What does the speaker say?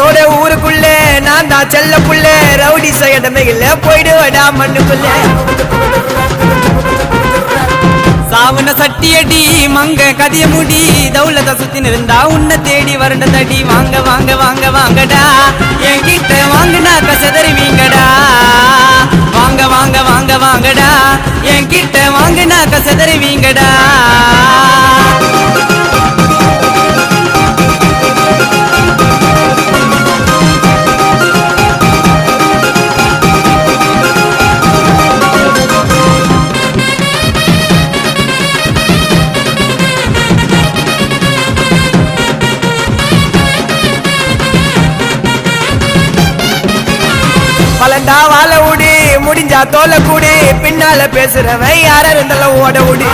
போட ஊருக்குள்ளே நான் தான் செல்ல புள்ளே ரவுடி சகடமே இல்ல போயிடுவடா மண்ணுக்குள்ளே சாவன சட்டியடி மங்க கதிய முடி தௌலத சுத்தி இருந்தா உன்னை தேடி வரண்ட தடி வாங்க வாங்க வாங்க வாங்கடா என்கிட்ட வாங்கினாக்க செதறிவீங்கடா வாங்க வாங்க வாங்க வாங்கடா என்கிட்ட வாங்கினாக்க செதறிவீங்கடா பலண்டா வாழ விடு முடிஞ்சா தோல கூடு பின்னால பேசுறவன் யார இருந்தாலும் ஓட விடு